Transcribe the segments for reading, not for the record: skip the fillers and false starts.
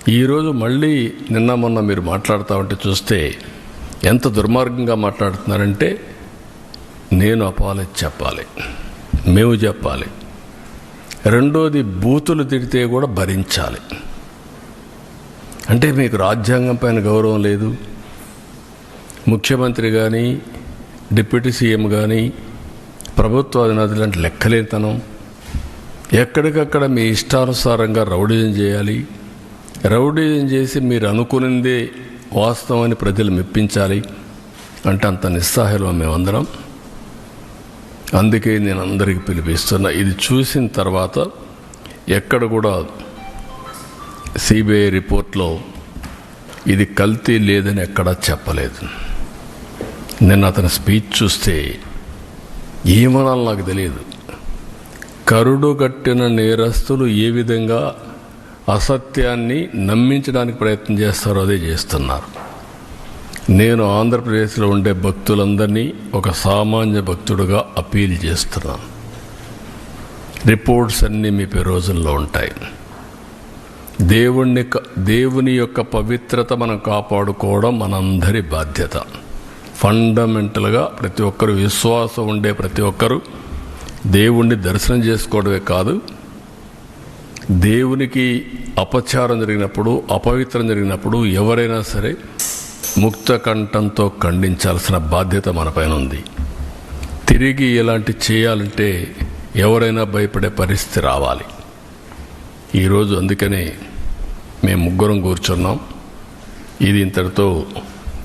ఈరోజు మళ్ళీ నిన్న మొన్న మీరు మాట్లాడుతూ ఉంటే చూస్తే ఎంత దుర్మార్గంగా మాట్లాడుతున్నారంటే, నేను అపాలజీ చెప్పాలి, మేము చెప్పాలి, రెండోది బూతులు తిడితే కూడా భరించాలి. అంటే మీకు రాజ్యాంగం పైన గౌరవం లేదు. ముఖ్యమంత్రి కానీ, డిప్యూటీ సీఎం కానీ, ప్రభుత్వ అధినేతలు అంటే లెక్కలేనితనం. ఎక్కడికక్కడ మీ ఇష్టానుసారంగా రౌడీజం చేయాలి. రౌడీజం చేసి మీరు అనుకునిందే వాస్తవాన్ని ప్రజలు మెప్పించాలి అంటే అంత నిస్సహాయం మేమందరం. అందుకే నేను అందరికీ పిలిపిస్తున్నా. ఇది చూసిన తర్వాత ఎక్కడ కూడా సిబిఐ రిపోర్ట్లో ఇది కల్తీ లేదని ఎక్కడా చెప్పలేదు. నిన్న అతని స్పీచ్ చూస్తే ఏమనాలో నాకు తెలియదు. కరుడు కట్టిన నేరస్తులు ఏ విధంగా అసత్యాన్ని నమ్మించడానికి ప్రయత్నం చేస్తారో అదే చేస్తున్నారు. నేను ఆంధ్రప్రదేశ్లో ఉండే భక్తులందరినీ ఒక సామాన్య భక్తుడుగా అపీల్ చేస్తున్నాను. రిపోర్ట్స్ అన్నీ మీ రోజుల్లో ఉంటాయి. దేవుని యొక్క పవిత్రత మనం కాపాడుకోవడం మనందరి బాధ్యత. ఫండమెంటల్గా ప్రతి ఒక్కరు, విశ్వాసం ఉండే ప్రతి ఒక్కరూ దేవుణ్ణి దర్శనం చేసుకోవడమే కాదు, దేవునికి అపచారం జరిగినప్పుడు, అపవిత్రం జరిగినప్పుడు ఎవరైనా సరే ముక్త కంఠంతో ఖండించాల్సిన బాధ్యత మనపైన ఉంది. తిరిగి ఇలాంటి చేయాలంటే ఎవరైనా భయపడే పరిస్థితి రావాలి. ఈరోజు అందుకనే మేము ముగ్గురం కూర్చున్నాం. ఇది ఇంతటితో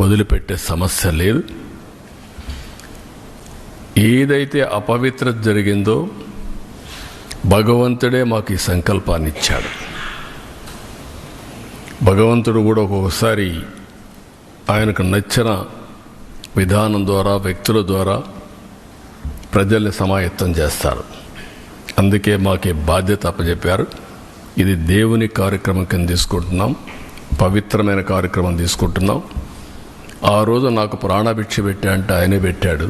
వదిలిపెట్టే సమస్య లేదు. ఏదైతే అపవిత్రత జరిగిందో భగవంతుడే మాకు ఈ సంకల్పాన్ని ఇచ్చాడు. భగవంతుడు కూడా ఒక్కొక్కసారి ఆయనకు నచ్చిన విధానం ద్వారా, వ్యక్తుల ద్వారా ప్రజల్ని సమాయత్తం చేస్తారు. అందుకే మాకు ఈ బాధ్యత అప్పచెప్పారు. ఇది దేవుని కార్యక్రమం కింద తీసుకుంటున్నాం, పవిత్రమైన కార్యక్రమం తీసుకుంటున్నాం. ఆ రోజు నాకు ప్రాణభిక్ష పెట్టా అంటే ఆయనే పెట్టాడు.